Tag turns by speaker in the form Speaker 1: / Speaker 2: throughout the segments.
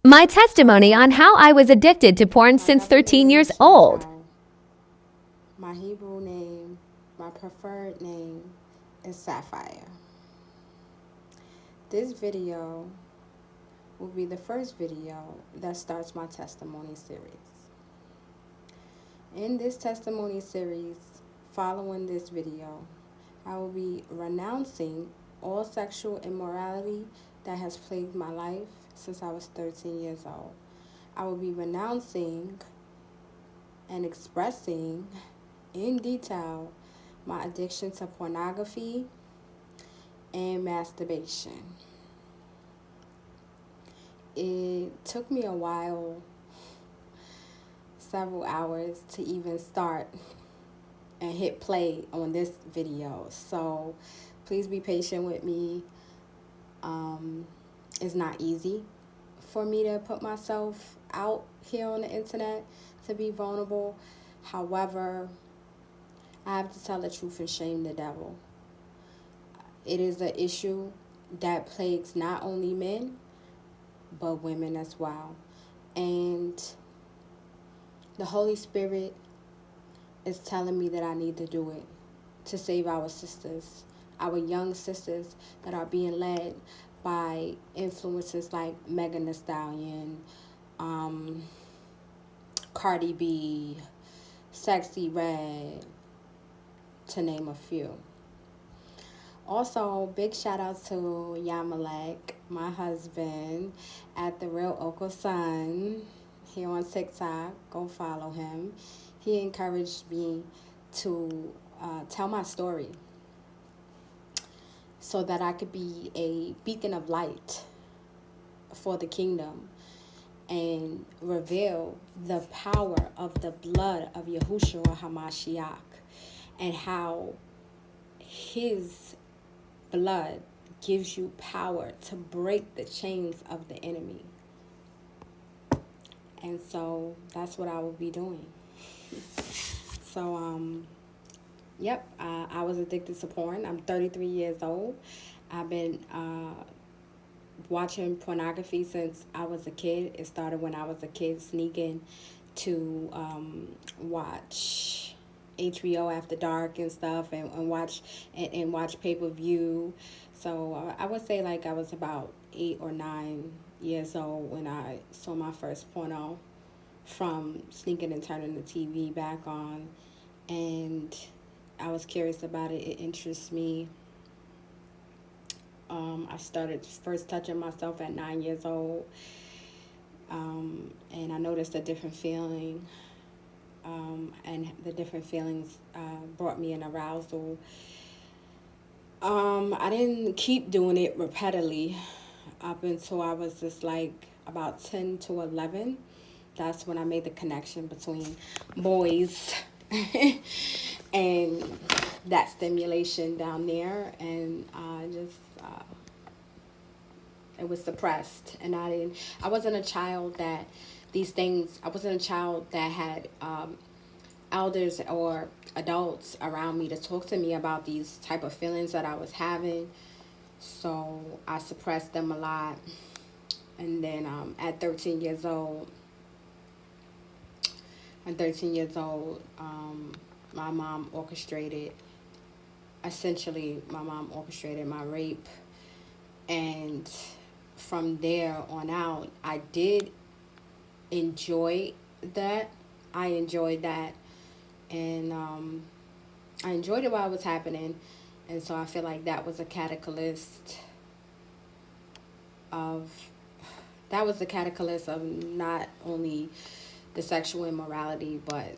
Speaker 1: My testimony on how I was addicted to porn since 13 years old.
Speaker 2: My Hebrew name, my preferred name is Sapphire. This video will be the first video that starts my testimony series. In this testimony series, following this video, I will be renouncing all sexual immorality that has plagued my life since I was 13 years old. I will be renouncing and expressing in detail my addiction to pornography and masturbation. It took me a while, several hours, to even start and hit play on this video. So please be patient with me. It's not easy for me to put myself out here on the internet to be vulnerable. However, I have to tell the truth and shame the devil. It is an issue that plagues not only men, but women as well. And the Holy Spirit is telling me that I need to do it to save our sisters, our young sisters that are being led by influencers like Megan Thee Stallion, Cardi B, Sexy Red, to name a few. Also, big shout out to Yamalek, my husband, at The Real Oka Sun here on TikTok. Go follow him. He encouraged me to tell my story so that I could be a beacon of light for the kingdom and reveal the power of the blood of Yahushua HaMashiach and how his blood gives you power to break the chains of the enemy. And so that's what I will be doing. So, yep, I was addicted to porn. I'm 33 years old. I've been watching pornography since I was a kid. It started when I was a kid, sneaking to watch HBO After Dark and stuff, and watch pay-per-view. So I would say like I was about 8 or 9 years old when I saw my first porno from sneaking and turning the TV back on, and I was curious about it. It interests me. I started first touching myself at 9 years old, and I noticed a different feeling, and the different feelings brought me an arousal. I didn't keep doing it repeatedly up until I was just like about 10 to 11. That's when I made the connection between boys and that stimulation down there, and it was suppressed. And I wasn't a child that I wasn't a child that had elders or adults around me to talk to me about these type of feelings that I was having. So I suppressed them a lot. And then at 13 years old, my mom orchestrated my rape. And from there on out, I did enjoy that. I enjoyed that. And I enjoyed it while it was happening. And so I feel like that was a catalyst of not only the sexual immorality, but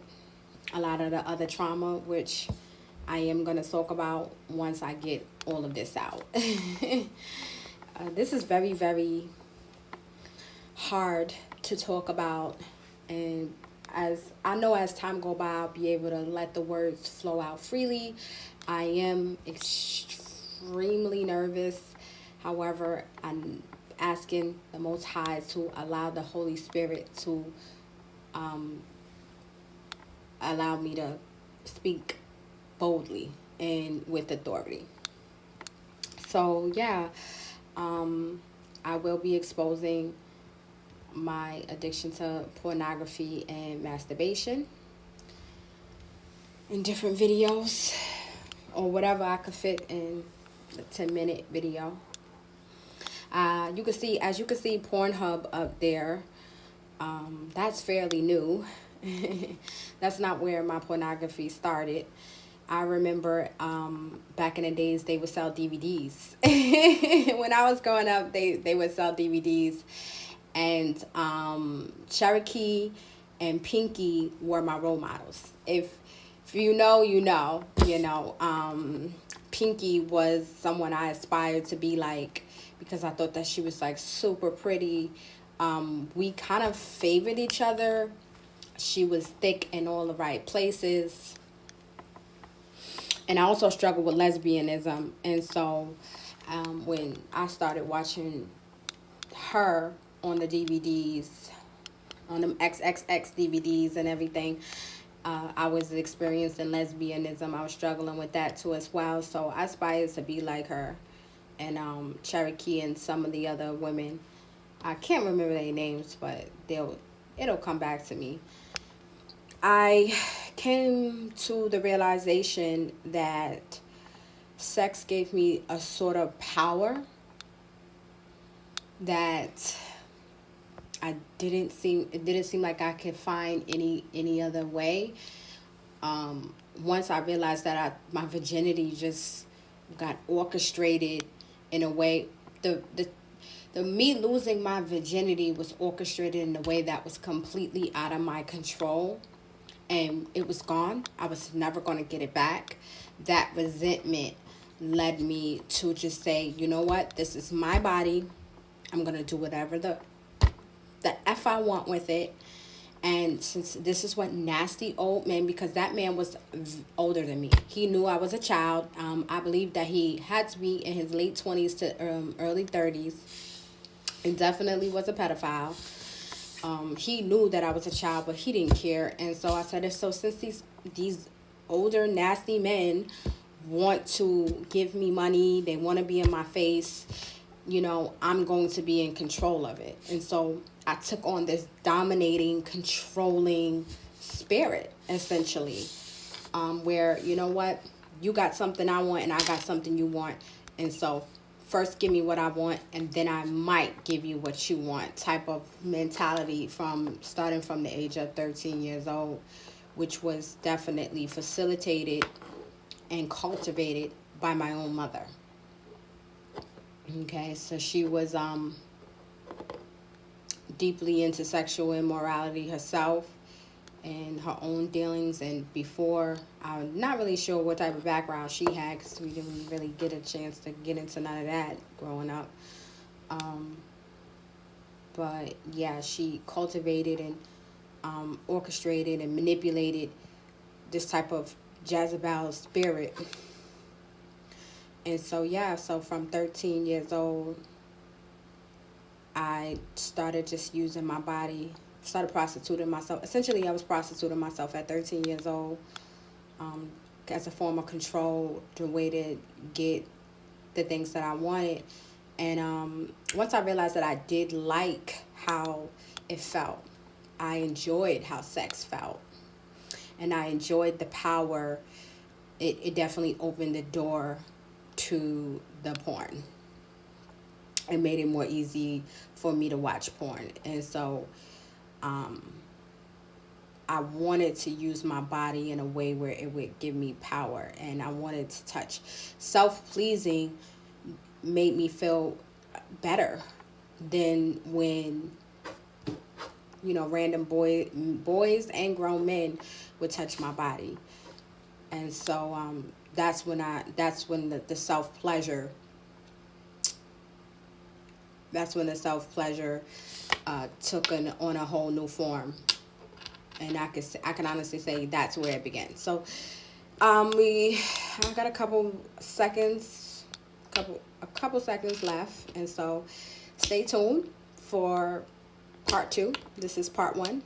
Speaker 2: a lot of the other trauma, which I am going to talk about once I get all of this out. This is very, very hard to talk about, and as I know, as time go by, I'll be able to let the words flow out freely. I am extremely nervous. However, I'm asking the Most High to allow the Holy Spirit to allow me to speak boldly and with authority. So yeah, I will be exposing my addiction to pornography and masturbation in different videos, or whatever I could fit in a 10-minute video. You can see, as you can see, Pornhub up there. That's fairly new. That's not where my pornography started. I remember back in the days they would sell DVDs. When I was growing up, they would sell DVDs, and Cherokee and Pinky were my role models. If you know, you know. Pinky was someone I aspired to be like, because I thought that she was like super pretty. We kind of favored each other. She was thick in all the right places. And I also struggled with lesbianism. And so when I started watching her on the DVDs, on them XXX DVDs and everything, I was experiencing lesbianism. I was struggling with that too as well. So I aspired to be like her. And Cherokee and some of the other women, I can't remember their names, but it'll come back to me. I came to the realization that sex gave me a sort of power that it didn't seem like I could find any other way. Once I realized that my virginity just got orchestrated in a way, the me losing my virginity was orchestrated in a way that was completely out of my control, and it was gone. I was never going to get it back. That resentment led me to just say, you know what, this is my body. I'm going to do whatever the F I want with it. And since this is what nasty old man, because that man was older than me. He knew I was a child. I believe that he had to be in his late 20s to early 30s. He definitely was a pedophile. He knew that I was a child, but he didn't care. And so I said, since these older nasty men want to give me money, they want to be in my face, I'm going to be in control of it. And so I took on this dominating, controlling spirit, essentially, where, you know what, you got something I want and I got something you want. And so first give me what I want, and then I might give you what you want type of mentality starting from the age of 13 years old, which was definitely facilitated and cultivated by my own mother. Okay, so she was deeply into sexual immorality herself and her own dealings. And before, I'm not really sure what type of background she had, because we didn't really get a chance to get into none of that growing up. But yeah, she cultivated and orchestrated and manipulated this type of Jezebel spirit. And so, so from 13 years old, I started just using my body, started prostituting myself. Essentially, I was prostituting myself at 13 years old as a form of control, the way to get the things that I wanted. And once I realized that I did like how it felt, I enjoyed how sex felt, and I enjoyed the power, it definitely opened the door to the porn. It made it more easy for me to watch porn. And so I wanted to use my body in a way where it would give me power, and I wanted to touch. Self-pleasing made me feel better than when random boys and grown men would touch my body. And so that's when the self-pleasure took on a whole new form. And I can honestly say that's where it began. So I've got a couple seconds left, and so stay tuned for part 2. This is part 1,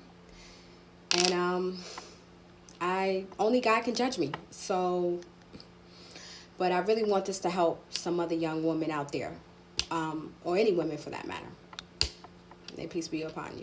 Speaker 2: and only God can judge me. So, but I really want this to help some other young women out there, or any women for that matter. and peace be upon you.